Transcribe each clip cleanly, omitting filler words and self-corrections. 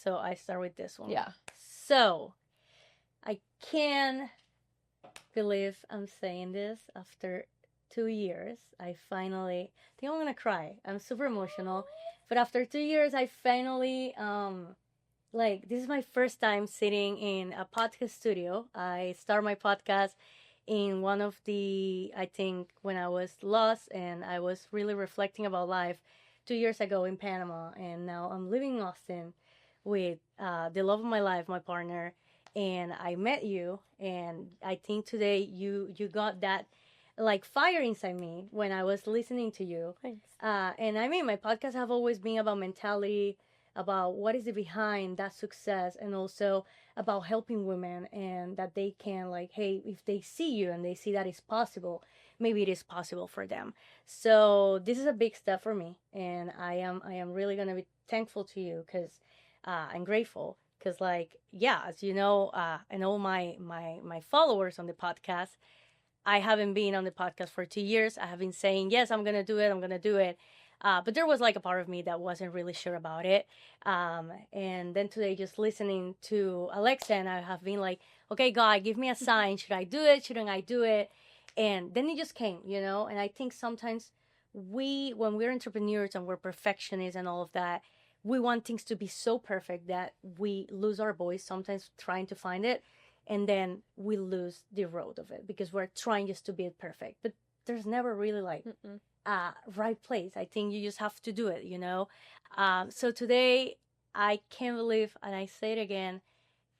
so I start with this one. Yeah. So, I can't believe I'm saying this after 2 years. I think I'm gonna cry. I'm super emotional. But after 2 years, I finally, this is my first time sitting in a podcast studio. I start my podcast in one of I think when I was lost and I was really reflecting about life 2 years ago in Panama. And now I'm living in Austin with the love of my life, my partner. And I met you, and I think today you got that like fire inside me when I was listening to you. Thanks. And I mean, my podcasts have always been about mentality, about what is it behind that success, and also about helping women and that they can like, hey, if they see you and they see that it's possible, maybe it is possible for them. So this is a big step for me, and I am really gonna be thankful to you because I'm grateful. Because like, yeah, as you know, and all my followers on the podcast, I haven't been on the podcast for 2 years. I have been saying, yes, I'm going to do it. I'm going to do it. But there was like a part of me that wasn't really sure about it. And then today, just listening to Alexa, and I have been like, okay, God, give me a sign. Should I do it? Shouldn't I do it? And then it just came, And I think sometimes when we're entrepreneurs and we're perfectionists and all of that, we want things to be so perfect that we lose our voice sometimes trying to find it. And then we lose the road of it because we're trying just to be perfect. But there's never really like a right place. I think you just have to do it, So today, I can't believe, and I say it again,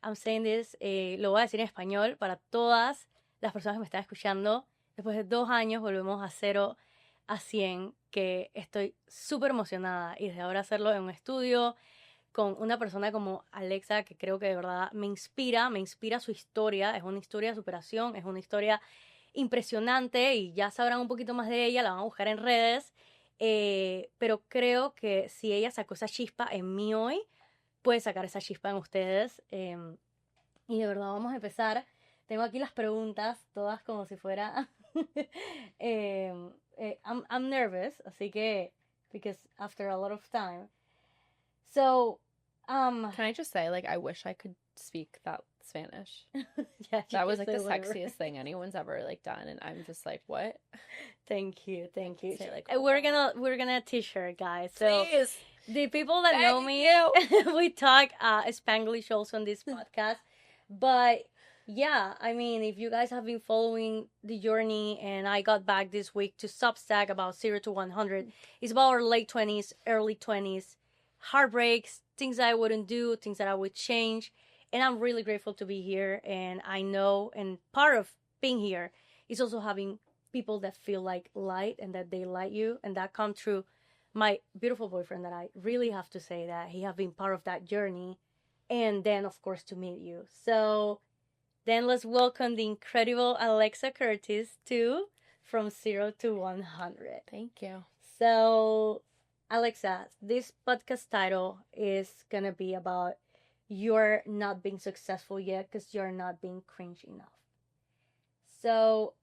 I'm saying this, lo voy a decir en español para todas las personas que me están escuchando. Después de 2 años volvemos a 0 a 100, que estoy súper emocionada. Y desde ahora hacerlo en un estudio con una persona como Alexa, que creo que de verdad me inspira su historia. Es una historia de superación, es una historia impresionante y ya sabrán un poquito más de ella, la van a buscar en redes. Pero creo que si ella sacó esa chispa en mí hoy, puede sacar esa chispa en ustedes. Y de verdad vamos a empezar. Tengo aquí las preguntas, todas como si fuera... I'm nervous, así que... Because after a lot of time... So, Can I just say, like, I wish I could speak that Spanish. Yeah, that was like the sexiest thing anyone's ever like done, and I'm just like, what? Thank you. Say, like, we're gonna t-shirt, guys. So please. The people that know me, we talk Spanglish also on this podcast. But yeah, I mean, if you guys have been following the journey, and I got back this week to Substack about 0 to 100. It's about our late 20s, early 20s. Heartbreaks, things that I wouldn't do, things that I would change. And I'm really grateful to be here. And I know, and part of being here is also having people that feel like light and that they light you. And that come through my beautiful boyfriend, that I really have to say that he have been part of that journey. And then, of course, to meet you. So then let's welcome the incredible Alexa Curtis too, from 0 to 100. Thank you. So... Alexa, this podcast title is going to be about you're not being successful yet because you're not being cringe enough. So,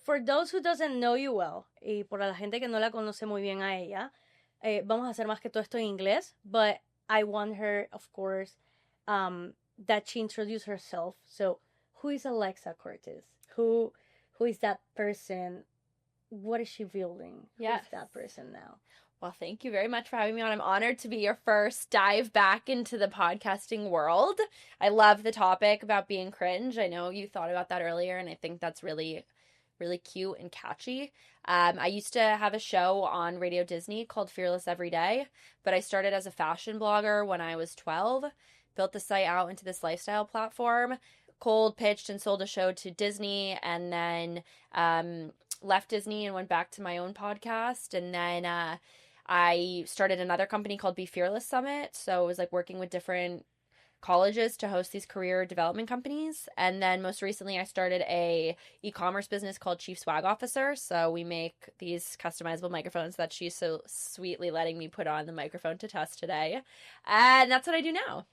for those who doesn't know you well, y por la gente que no la conoce muy bien a ella, vamos a hacer más que todo esto en inglés, but I want her, of course, that she introduce herself. So, who is Alexa Cortez? Who is that person? What is she building? Yes. Who is that person now? Well, thank you very much for having me on. I'm honored to be your first dive back into the podcasting world. I love the topic about being cringe. I know you thought about that earlier, and I think that's really, really cute and catchy. I used to have a show on Radio Disney called Fearless Every Day, but I started as a fashion blogger when I was 12, built the site out into this lifestyle platform, cold pitched and sold a show to Disney, and then left Disney and went back to my own podcast, and then I started another company called Be Fearless Summit. So it was like working with different colleges to host these career development companies. And then most recently I started a e-commerce business called Chief Swag Officer. So we make these customizable microphones that she's so sweetly letting me put on the microphone to test today. And that's what I do now.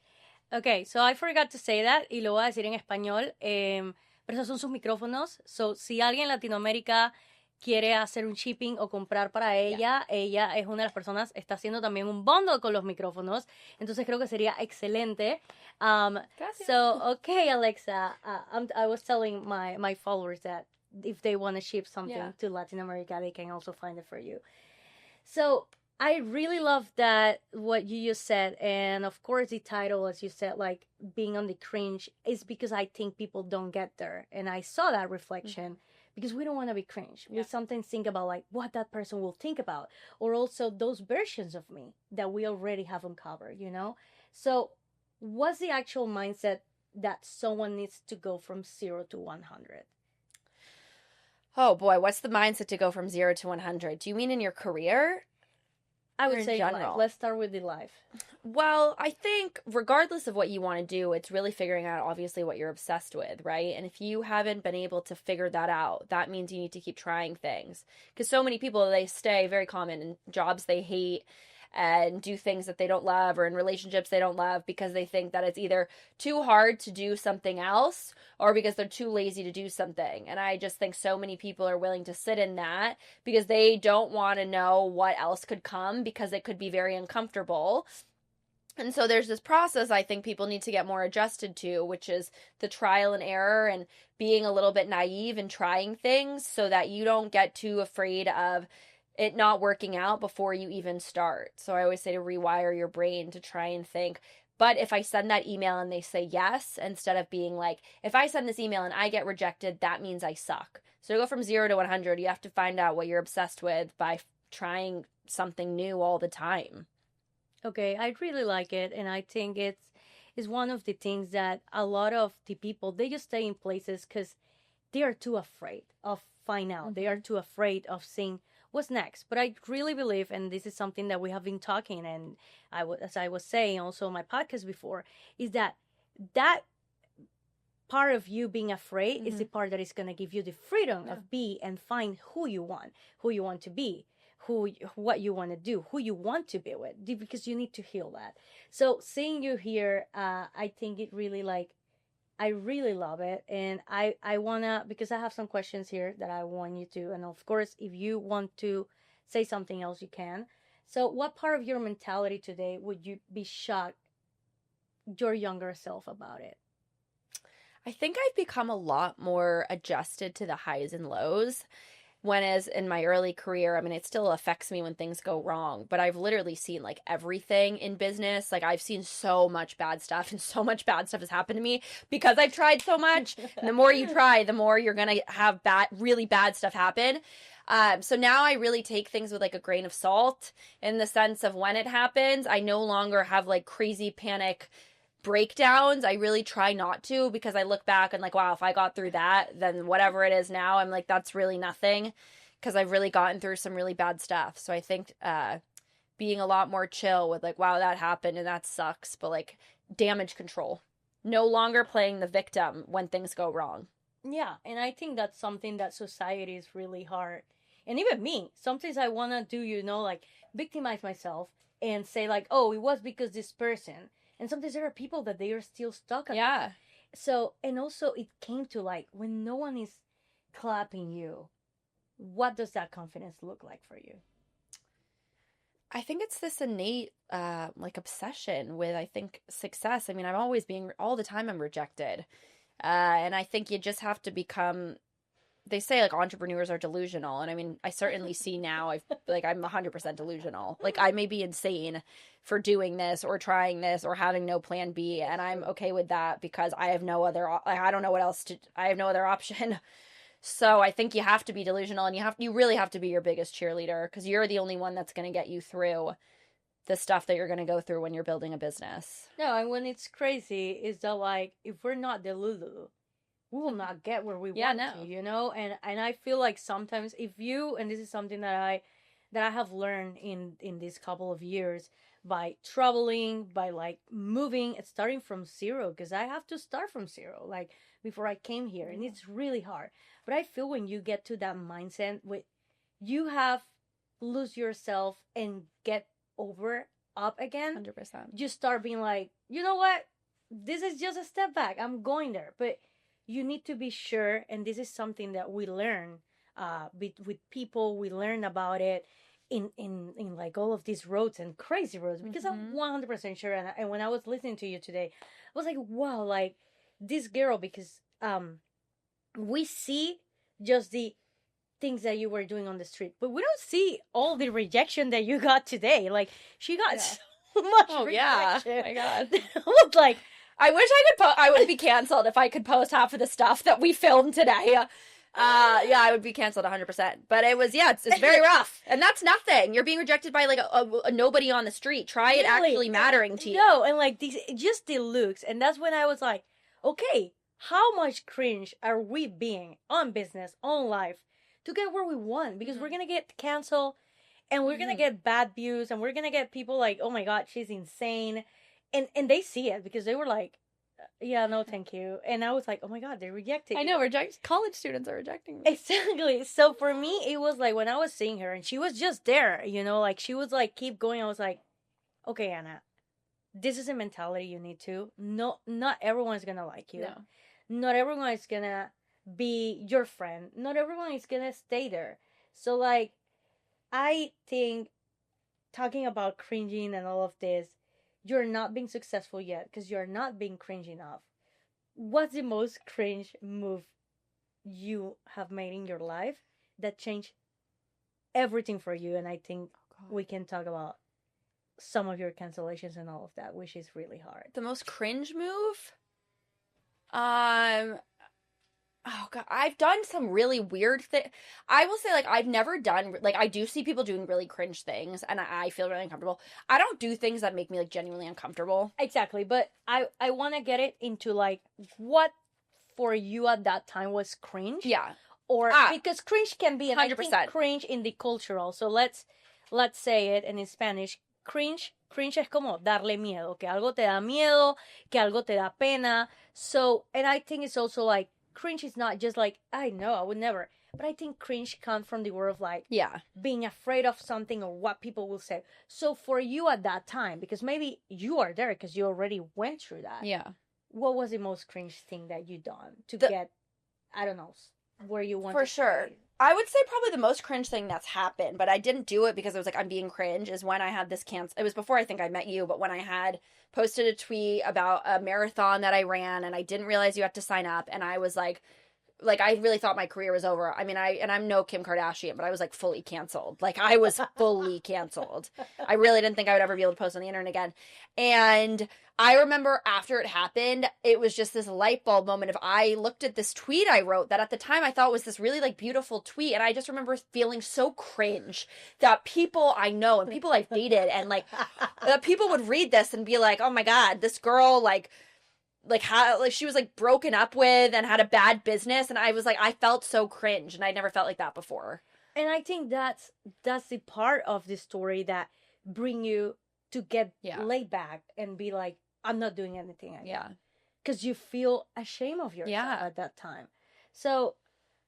Okay, so I forgot to say that, y lo voy a decir en español, pero esos son sus micrófonos. So si alguien en Latinoamérica quiere hacer un shipping o comprar para ella, ella es una de las personas, está haciendo también un bundle con los micrófonos, entonces creo que sería excelente. So, okay, Alexa, I was telling my followers that if they want to ship something to Latin America, they can also find it for you. So, I really love that what you just said, and of course the title, as you said, like being on the cringe, is because I think people don't get there, and I saw that reflection because we don't want to be cringe. We sometimes think about like what that person will think about, or also those versions of me that we already have uncovered, you know. So, what's the actual mindset that someone needs to go from 0 to 100? Oh boy, what's the mindset to go from 0 to 100? Do you mean in your career? I would say life. Let's start with the life. Well, I think regardless of what you want to do, it's really figuring out obviously what you're obsessed with, right? And if you haven't been able to figure that out, that means you need to keep trying things. Because so many people, they stay very common in jobs they hate and do things that they don't love, or in relationships they don't love, because they think that it's either too hard to do something else or because they're too lazy to do something. And I just think so many people are willing to sit in that because they don't want to know what else could come, because it could be very uncomfortable. And so there's this process I think people need to get more adjusted to, which is the trial and error and being a little bit naive and trying things so that you don't get too afraid of it not working out before you even start. So I always say to rewire your brain to try and think, but if I send that email and they say yes, instead of being like, if I send this email and I get rejected, that means I suck. So to go from 0 to 100, you have to find out what you're obsessed with by trying something new all the time. Okay, I really like it, and I think it's one of the things that a lot of the people, they just stay in places because they are too afraid of find out. They are too afraid of seeing what's next. But I really believe, and this is something that we have been talking, and as I was saying also on my podcast before, is that part of you being afraid is the part that is going to give you the freedom of be and find who you want to be, what you want to do, who you want to be with, because you need to heal that. So seeing you here, I think it really like, I really love it. And I wanna, because I have some questions here that I want you to, and of course if you want to say something else you can. So what part of your mentality today would you be shocked your younger self about it? I think I've become a lot more adjusted to the highs and lows. When as in my early career, I mean, it still affects me when things go wrong, but I've literally seen like everything in business. Like I've seen so much bad stuff, and so much bad stuff has happened to me because I've tried so much. And the more you try, the more you're going to have really bad stuff happen. So now I really take things with like a grain of salt, in the sense of when it happens, I no longer have like crazy panic breakdowns. I really try not to, because I look back and like, wow, if I got through that, then whatever it is now, I'm like, that's really nothing, because I've really gotten through some really bad stuff. So I think being a lot more chill with like, wow, that happened and that sucks, but like damage control, no longer playing the victim when things go wrong. Yeah, and I think that's something that society is really hard. And even me, sometimes I want to do, like victimize myself and say like, oh, it was because this person. And sometimes there are people that they are still stuck at that. So, and also it came to like, when no one is clapping you, what does that confidence look like for you? I think it's this innate like obsession with, I think, success. I mean, I'm always being, all the time I'm rejected. And I think you just have to become, they say like entrepreneurs are delusional, and I mean, I certainly see now I'm 100% delusional. Like I may be insane for doing this or trying this or having no plan B, and I'm okay with that because I have no other, I don't know what else to, I have no other option. So I think you have to be delusional, and you really have to be your biggest cheerleader, because you're the only one that's going to get you through the stuff that you're going to go through when you're building a business. No, and when it's crazy is that like, if we're not delulu, we will not get where we want to, and I feel like sometimes if you, and this is something that I have learned in these couple of years by traveling, by like moving, starting from zero, because I have to start from zero like before I came here, and it's really hard. But I feel when you get to that mindset, with you have lose yourself and get over up again, 100%. You start being like, you know what, this is just a step back, I'm going there. But you need to be sure, and this is something that we learn with people. We learn about it in like all of these roads and crazy roads, because I'm 100% sure. And when I was listening to you today, I was like, wow, like this girl, because we see just the things that you were doing on the street, but we don't see all the rejection that you got today. Like she got so much rejection. Yeah. My God. I was like, I wish I could I would be canceled if I could post half of the stuff that we filmed today. Yeah, I would be canceled 100%. But it was, it's very rough. And that's nothing. You're being rejected by like a nobody on the street. Try it actually mattering to you. No, and like these, just the looks. And that's when I was like, okay, how much cringe are we being on business, on life, to get where we want? Because we're going to get canceled, and we're going to get bad views, and we're going to get people like, oh my God, she's insane. And they see it, because they were like, yeah, no, thank you. And I was like, oh my God, they rejected I know, college students are rejecting me. Exactly. So for me, it was like when I was seeing her and she was just there, like she was like, keep going. I was like, okay, Anna, this is a mentality you need to. No, not everyone's going to like you. No. Not everyone is going to be your friend. Not everyone is going to stay there. So like, I think talking about cringing and all of this, you're not being successful yet because you're not being cringe enough. What's the most cringe move you have made in your life that changed everything for you? And I think we can talk about some of your cancellations and all of that, which is really hard. The most cringe move? Oh God, I've done some really weird things. I will say, like, I've never done, like, I do see people doing really cringe things, and I feel really uncomfortable. I don't do things that make me, like, genuinely uncomfortable. Exactly, but I want to get it into, like, what for you at that time was cringe. Yeah. Or, because cringe can be, and 100%. I think cringe in the cultural, so let's say it, and in Spanish, cringe es como darle miedo, que algo te da miedo, que algo te da pena. So, and I think it's also, like, cringe is not just like, I know, I would never. But I think cringe comes from the word of like, being afraid of something or what people will say. So for you at that time, because maybe you are there because you already went through that. Yeah. What was the most cringe thing that you done to get, I don't know, where you want for sure. I would say probably the most cringe thing that's happened, but I didn't do it because I was like, I'm being cringe, is when I had this it was before I think I met you, but when I had posted a tweet about a marathon that I ran, and I didn't realize you had to sign up, and I was like I really thought my career was over. I mean, I'm no Kim Kardashian, but I was like fully canceled. Like I was fully canceled. I really didn't think I would ever be able to post on the internet again. And I remember after it happened, it was just this light bulb moment of, I looked at this tweet I wrote that at the time I thought was this really like beautiful tweet. And I just remember feeling so cringe that people I know and people I've dated and like that people would read this and be like, oh my God, this girl like how, like she was like broken up with and had a bad business. And I was like, I felt so cringe, and I never felt like that before. And I think that's the part of the story that bring you to get laid back and be like, I'm not doing anything again. Yeah. Because you feel ashamed of yourself at that time. So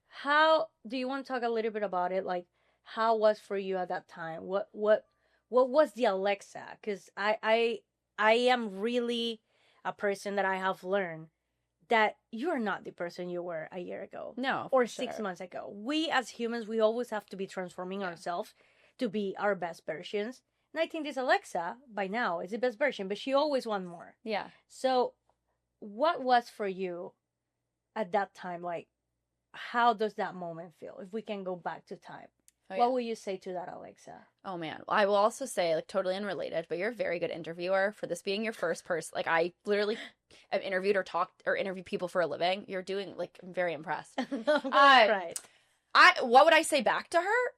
how do you want to talk a little bit about it? Like, how was for you at that time? What was the Alexa? Because I am really a person that I have learned that you're not the person you were a year ago. No. Or 6 months ago. We as humans, we always have to be transforming ourselves to be our best versions. And I think this Alexa, by now, is the best version, but she always wants more. Yeah. So what was for you at that time? Like, how does that moment feel? If we can go back to time. What would you say to that, Alexa? Oh, man. I will also say, like, totally unrelated, but you're a very good interviewer for this being your first person. Like, I literally have interviewed or talked or interviewed people for a living. You're doing, like, I'm very impressed. Right. What would I say back to her?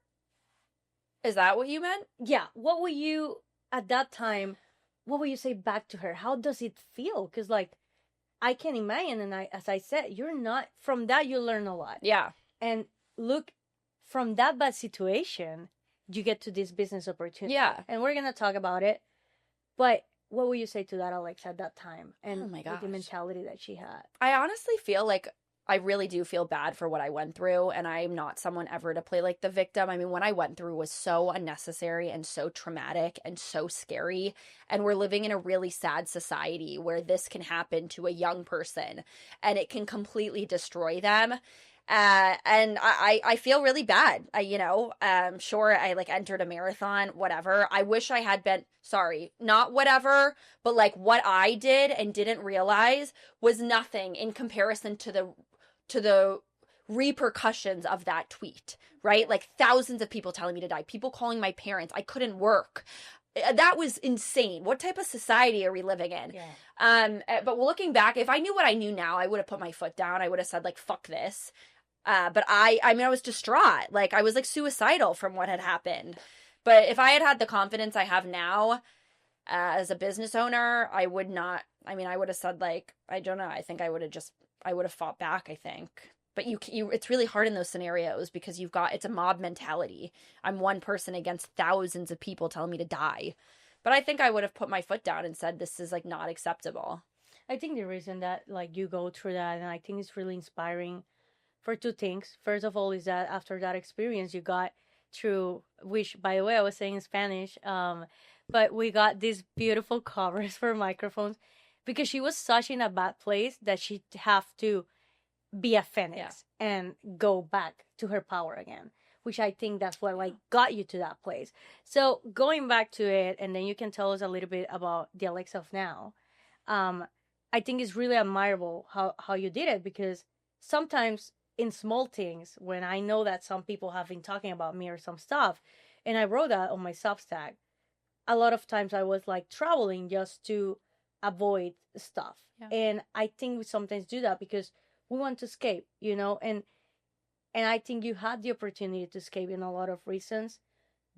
Is that what you meant? Yeah. What would you, at that time, what would you say back to her? How does it feel? Because, like, I can imagine, and as I said, you're not, from that you learn a lot. Yeah. And look, from that bad situation, you get to this business opportunity. Yeah. And we're going to talk about it. But what would you say to that, Alexa, at that time? And oh my gosh, with the mentality that she had? I honestly feel like I really do feel bad for what I went through. And I'm not someone ever to play like the victim. I mean, what I went through was so unnecessary and so traumatic and so scary. And we're living in a really sad society where this can happen to a young person and it can completely destroy them. And I feel really bad. Sure, I like entered a marathon, whatever. I wish I had been, sorry, not whatever, but like what I did and didn't realize was nothing in comparison to the repercussions of that tweet, right? Like thousands of people telling me to die, people calling my parents, I couldn't work. That was insane. What type of society are we living in? Yeah. But looking back, if I knew what I knew now, I would have put my foot down. I would have said like, fuck this. But I mean, I was distraught. Like I was like suicidal from what had happened. But if I had had the confidence I have now, as a business owner, I would not, I mean, I would have said like, I don't know. I think I would have fought back, I think. But it's really hard in those scenarios because it's a mob mentality. I'm one person against thousands of people telling me to die. But I think I would have put my foot down and said, this is like not acceptable. I think the reason that like you go through that, and I think it's really inspiring for two things. First of all, is that after that experience you got through, which by the way I was saying in Spanish, but we got these beautiful covers for microphones because she was such in a bad place that she'd have to be a phoenix and go back to her power again, which I think that's what like got you to that place. So going back to it, and then you can tell us a little bit about the Alexa of now. I think it's really admirable how you did it, because sometimes in small things, when I know that some people have been talking about me or some stuff, and I wrote that on my Substack, a lot of times I was like traveling just to avoid stuff. And I think we sometimes do that because we want to escape, and I think you had the opportunity to escape in a lot of reasons,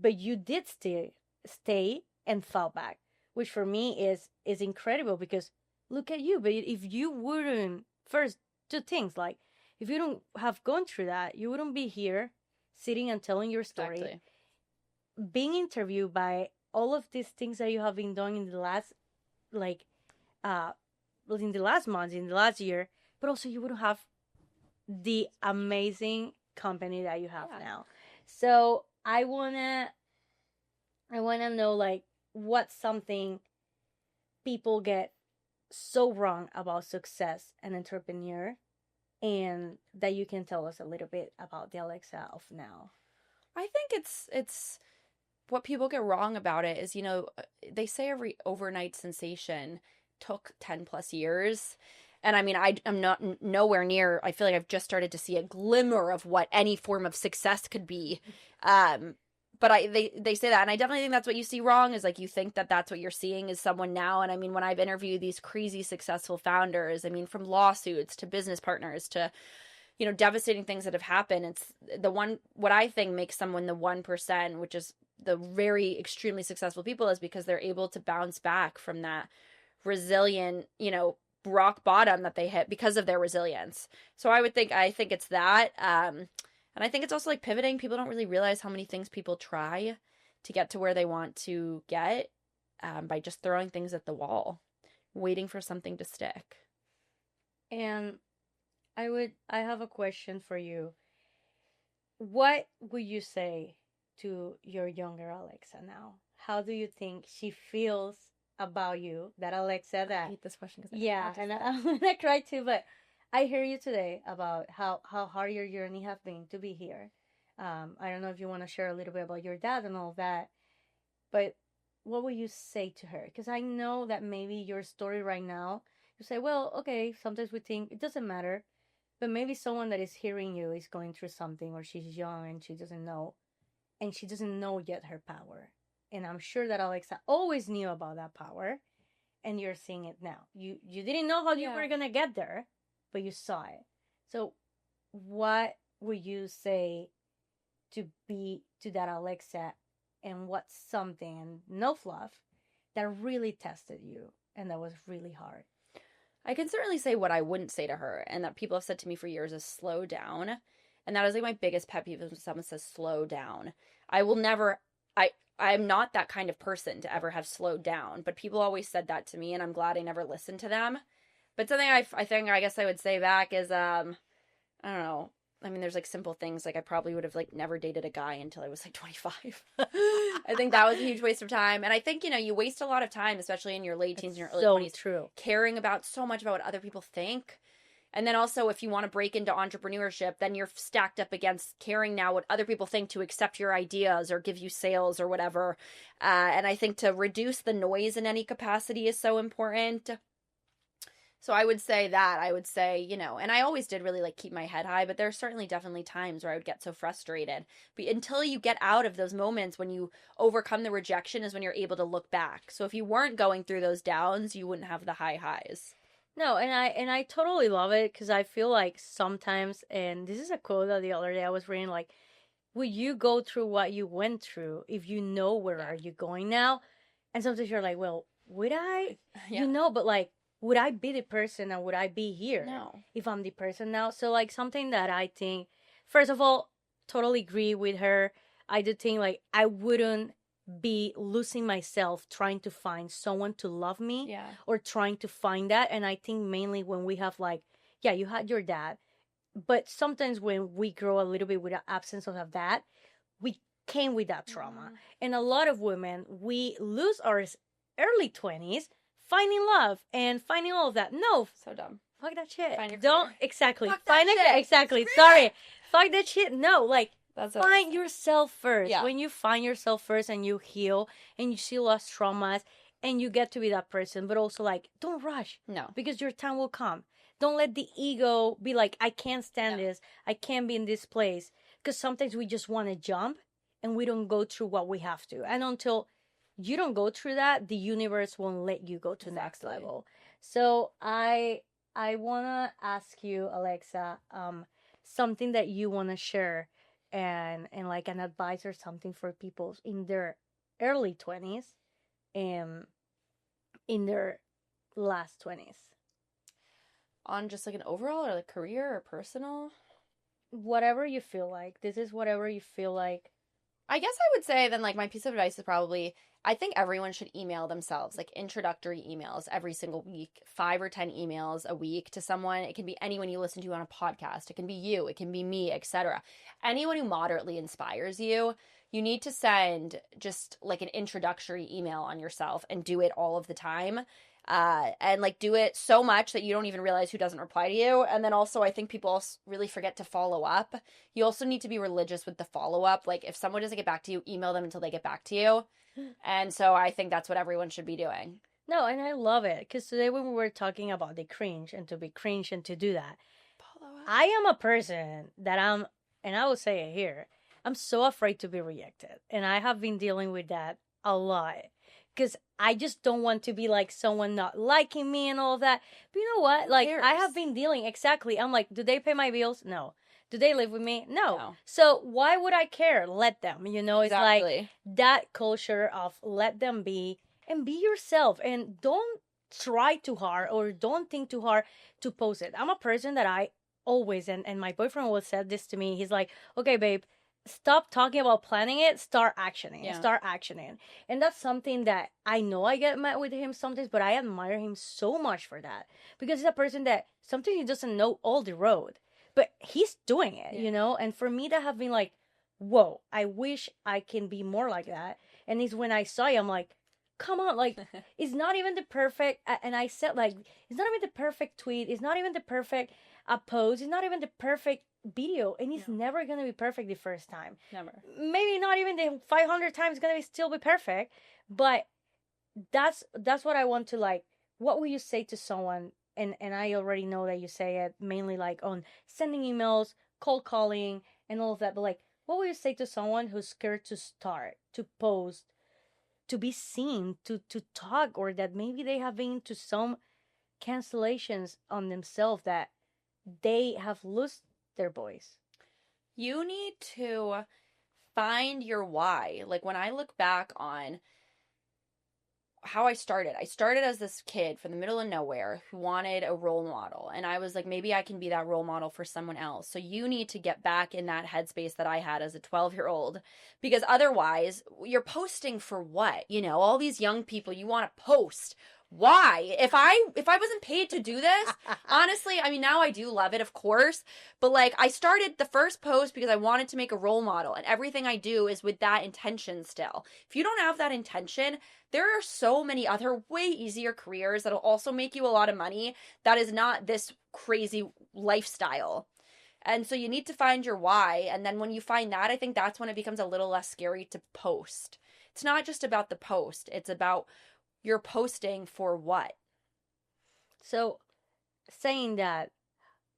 but you did stay and fall back, which for me is incredible, because look at you. But if you wouldn't, first two things, like if you don't have gone through that, you wouldn't be here sitting and telling your story, Exactly. being interviewed by all of these things that you have been doing in the last in the last months, in the last year. But also you wouldn't have the amazing company that you have now. So I wanna know, like, what's something people get so wrong about success and entrepreneur, and that you can tell us a little bit about the Alexa of now. I think it's what people get wrong about it is, they say every overnight sensation took 10 plus years. And I mean, I'm not nowhere near, I feel like I've just started to see a glimmer of what any form of success could be. But they say that, and I definitely think that's what you see wrong, is like you think that that's what you're seeing is someone now. And I mean, when I've interviewed these crazy successful founders, I mean, from lawsuits to business partners to, devastating things that have happened, it's what I think makes someone the 1%, which is the very extremely successful people, is because they're able to bounce back from that resilient, rock bottom that they hit because of their resilience. So I think it's that. And I think it's also like pivoting. People don't really realize how many things people try to get to where they want to get, by just throwing things at the wall, waiting for something to stick. And I have a question for you. What would you say to your younger Alexa now? How do you think she feels about you, that Alexa that... I hate this question. And I'm gonna cry too, but I hear you today about how hard your journey have been to be here. I don't know if you want to share a little bit about your dad and all that, but what would you say to her? Because I know that maybe your story right now, you say, well, okay, sometimes we think it doesn't matter, but maybe someone that is hearing you is going through something, or she's young and she doesn't know yet her power. And I'm sure that Alexa always knew about that power, and you're seeing it now. You didn't know how you were going to get there, but you saw it. So what would you say to that Alexa, and what's something, and no fluff, that really tested you and that was really hard? I can certainly say what I wouldn't say to her, and that people have said to me for years, is slow down. And that is like my biggest pet peeve, is when someone says slow down. I'm not that kind of person to ever have slowed down, but people always said that to me, and I'm glad I never listened to them. But something I guess I would say back is, I don't know. I mean, there's like simple things, like I probably would have like never dated a guy until I was like 25. I think that was a huge waste of time. And I think, you waste a lot of time, especially in your late teens and your early 20s, true, caring about so much about what other people think. And then also, if you want to break into entrepreneurship, then you're stacked up against caring now what other people think to accept your ideas or give you sales or whatever. And I think to reduce the noise in any capacity is so important. So I would say that. I would say, you know, and I always did really like keep my head high, but there's certainly definitely times where I would get so frustrated. But until you get out of those moments when you overcome the rejection is when you're able to look back. So if you weren't going through those downs, you wouldn't have the high highs. No, and I totally love it because I feel like sometimes, and this is a quote that the other day I was reading, like, would you go through what you went through if you know where are you going now? And sometimes you're like, well, would I? Yeah. You know, but like, would I be the person and would I be here No. if I'm the person now? So like something that I think, first of all, totally agree with her. I do think like I wouldn't be losing myself trying to find someone to love me Yeah. or trying to find that. And I think mainly when we have like, yeah, you had your dad, but sometimes when we grow a little bit with the absence of that, we came with that trauma. And a lot of women, we lose our early 20s finding love and finding all of that. No, So dumb. fuck that shit. Find your Don't career. exactly Fuck find that it shit. exactly. Screw Sorry, it. fuck that shit. No, like That's find yourself first. Yeah. When you find yourself first and you heal and you see lost traumas and you get to be that person, but also like don't rush. No. Because your time will come. Don't let the ego be like, I can't stand this. I can't be in this place. Because sometimes we just want to jump and we don't go through what we have to. And until you don't go through that, the universe won't let you go to the next level. So I want to ask you, Alexa, something that you want to share and like an advice or something for people in their early 20s and in their last 20s. On just like an overall or like career or personal? Whatever you feel like. This is whatever you feel like. I guess I would say then like my piece of advice is probably I think everyone should email themselves like introductory emails every single week, 5 or 10 emails a week to someone. It can be anyone you listen to on a podcast. It can be you. It can be me, etc. Anyone who moderately inspires you. You need to send just like an introductory email on yourself and do it all of the time. And like do it so much that you don't even realize who doesn't reply to you. And then also I think people also really forget to follow up. You also need to be religious with the follow up. Like if someone doesn't get back to you, email them until they get back to you. And so I think that's what everyone should be doing. No, and I love it because today when we were talking about the cringe and to be cringe and to do that, I am a person that and I will say it here, I'm so afraid to be rejected. And I have been dealing with that a lot. Because I just don't want to be like someone not liking me and all of that. But you know what? Like, I have been dealing, exactly. I'm like, do they pay my bills? No. Do they live with me? No. So why would I care? Let them, you know? Exactly. It's like that culture of let them be and be yourself. And don't try too hard or don't think too hard to post it. I'm a person that I always, and my boyfriend always said this to me. He's like, okay, babe, stop talking about planning it, start actioning. And that's something that I know I get mad with him sometimes, but I admire him so much for that because he's a person that sometimes he doesn't know all the road, but he's doing it, you know. And for me that have been like, whoa, I wish I can be more like that. And it's when I saw it, I'm like, come on, like it's not even the perfect, and I said like it's not even the perfect tweet, it's not even the perfect post, it's not even the perfect video, and it's never gonna be perfect the first time. Never. Maybe not even the 500 times gonna still be perfect, but that's what I want to like. What will you say to someone? And I already know that you say it mainly like on sending emails, cold calling, and all of that. But like, what will you say to someone who's scared to start, to post, to be seen, to talk, or that maybe they have been to some cancellations on themselves that they have lost their voice? You need to find your why. Like when I look back on how I started as this kid from the middle of nowhere who wanted a role model. And I was like, maybe I can be that role model for someone else. So you need to get back in that headspace that I had as a 12-year-old, because otherwise you're posting for what? You know, all these young people, you want to post. why? If I wasn't paid to do this, honestly, I mean, now I do love it, of course, but like I started the first post because I wanted to make a role model, and everything I do is with that intention still. If you don't have that intention, there are so many other way easier careers that'll also make you a lot of money that is not this crazy lifestyle. And so you need to find your why, and then when you find that, I think that's when it becomes a little less scary to post. It's not just about the post, it's about you're posting for what? So, saying that,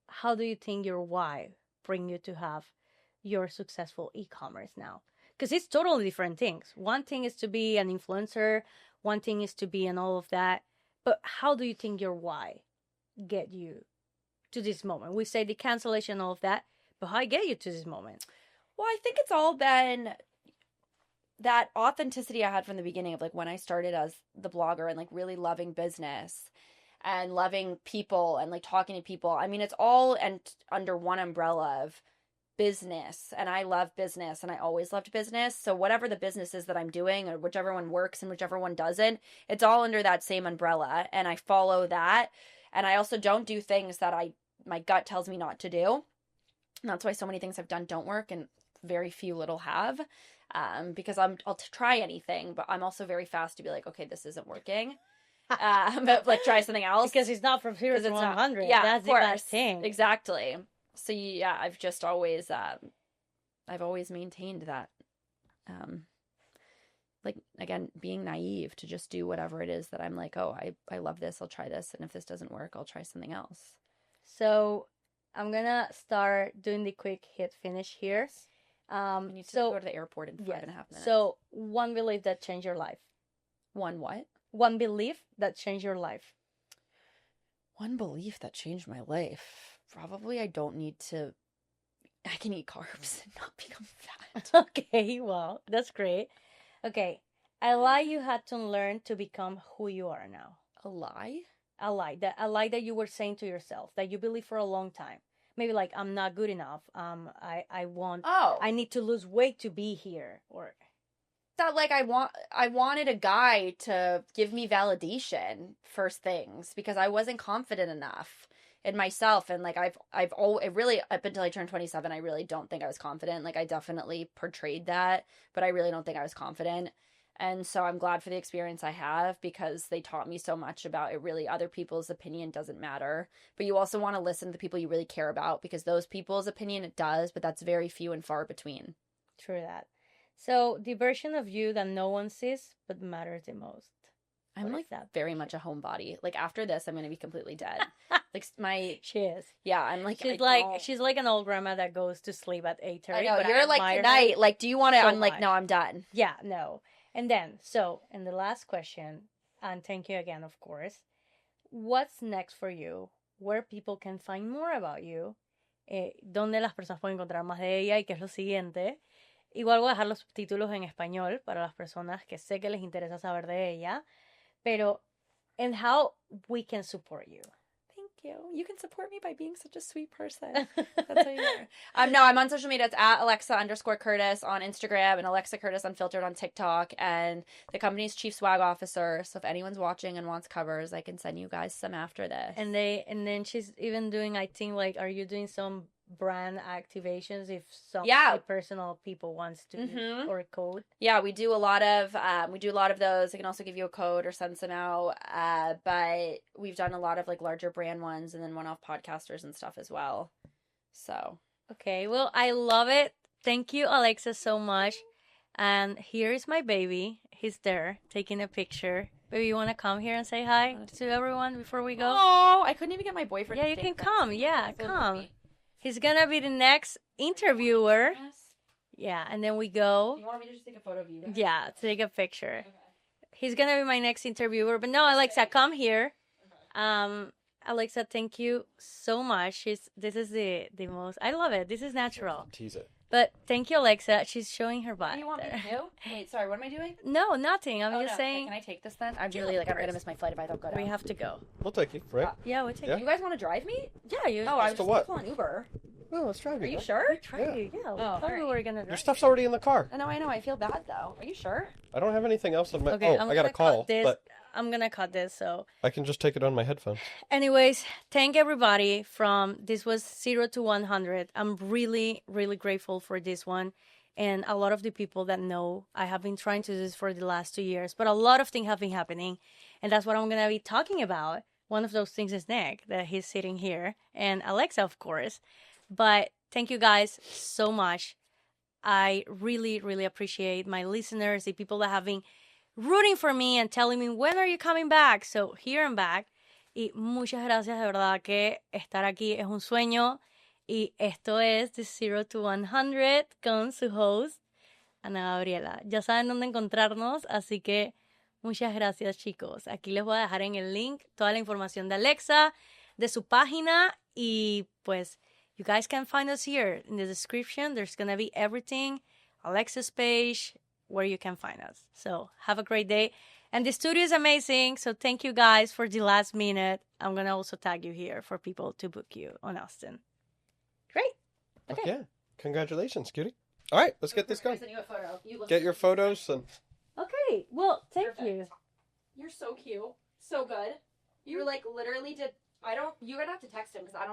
how do you think your why bring you to have your successful e-commerce now? Because it's totally different things. One thing is to be an influencer, one thing is to be in all of that. But how do you think your why get you to this moment? We say the cancellation, all of that, but how get you to this moment? Well, I think it's all been that authenticity I had from the beginning of like when I started as the blogger and like really loving business and loving people and like talking to people. I mean, it's all and under one umbrella of business, and I love business and I always loved business. So whatever the business is that I'm doing, or whichever one works and whichever one doesn't, it's all under that same umbrella, and I follow that. And I also don't do things that my gut tells me not to do. And that's why so many things I've done don't work and very few little have. Because I'll try anything, but I'm also very fast to be like, okay, this isn't working. But like try something else. Because it's not from 0 to 100. Yeah, that's the best thing. Exactly. So yeah, I've just always, I've always maintained that, like, again, being naive to just do whatever it is that I'm like, oh, I love this, I'll try this. And if this doesn't work, I'll try something else. So I'm going to start doing the quick hit finish here. I need to go to the airport in 5.5 minutes. So one belief that changed your life. One what? One belief that changed your life. One belief that changed my life. Probably I don't need to. I can eat carbs and not become fat. Okay, well, that's great. Okay, a lie you had to learn to become who you are now. A lie? A lie that you were saying to yourself that you believe for a long time. Maybe like, I'm not good enough. I need to lose weight to be here. Or that like I wanted a guy to give me validation for things because I wasn't confident enough in myself. And like I've always really, up until I turned 27, I really don't think I was confident. Like I definitely portrayed that, but I really don't think I was confident. And so I'm glad for the experience I have because they taught me so much about it. Really, other people's opinion doesn't matter. But you also want to listen to the people you really care about because those people's opinion, it does, but that's very few and far between. True that. So the version of you that no one sees but matters the most. I'm like that very much a homebody. Like after this, I'm going to be completely dead. Like she is. Yeah, I'm like she's like an old grandma that goes to sleep at 8:30. I know, you're like tonight. Like, do you want to? So I'm like, no, I'm done. Yeah, no. And then, and the last question, and thank you again, of course. What's next for you? Where people can find more about you? ¿Dónde las personas pueden encontrar más de ella? ¿Y qué es lo siguiente? Igual voy a dejar los subtítulos en español para las personas que sé que les interesa saber de ella. Pero, and how we can support you. You. You can support me by being such a sweet person. That's how you are. No, I'm on social media. It's at Alexa_Curtis on Instagram and Alexa Curtis Unfiltered on TikTok. And the company's chief swag officer. So if anyone's watching and wants covers, I can send you guys some after this. And then she's even doing, I think, like, are you doing some brand activations if some personal people wants to or code? Yeah, we do a lot of those. I can also give you a code or send some out. But we've done a lot of like larger brand ones and then one-off podcasters and stuff as well. So okay, well, I love it. Thank you, Alexa, so much. And here is my baby. He's there taking a picture. Baby, you want to come here and say hi to everyone before we go? Oh, I couldn't even get my boyfriend. Yeah, you can come. Yeah, come. He's gonna be the next interviewer. Yes. Yeah, and then we go. You want me to just take a photo of you guys? Yeah, take a picture. Okay. He's gonna be my next interviewer. But no, Alexa, come here. Okay. Alexa, thank you so much. This is the most. I love it. This is natural. Tease it. But thank you, Alexa. She's showing her butt. You want me to do? Wait, sorry. What am I doing? No, nothing. I'm just saying. Okay, can I take this then? I'm really I'm gonna miss my flight if I don't go down. We have to go. We'll take you, right? Yeah, we'll take you. You guys want to drive me? Yeah, you. Oh, I was just calling Uber. Well, let's drive you. Are you sure? Yeah. We're gonna drive. Your stuff's already in the car. I know. I feel bad though. Are you sure? I don't have anything else on my. Okay, I got a call. This, but I'm gonna cut this. So, I can just take it on my headphones. anyways, thank everybody from this was 0 to 100. I'm really, really grateful for this one. And a lot of the people that know I have been trying to do this for the last 2 years, but a lot of things have been happening. And that's what I'm going to be talking about. One of those things is Nick, that he's sitting here, and Alexa, of course. But thank you guys so much. I really, really appreciate my listeners, the people that have been rooting for me and telling me, when are you coming back? So here I'm back. Y muchas gracias, de verdad que estar aquí es un sueño. Y esto es The 0 to 100 con su host, Ana Gabriela. Ya saben dónde encontrarnos, así que muchas gracias, chicos. Aquí les voy a dejar en el link toda la información de Alexa, de su página, y pues you guys can find us here in the description. There's going to be everything, Alexa's page, where you can find us. So have a great day. And the studio is amazing. So thank you guys for the last minute. I'm going to also tag you here for people to book you on Austin. Great. Okay. Yeah. Congratulations, cutie. All right, let's get this going. I sent you a photo. You look Get your photos and... Okay. Well, thank Perfect. you. You're so cute. So good. You like literally did. You're gonna have to text him because I don't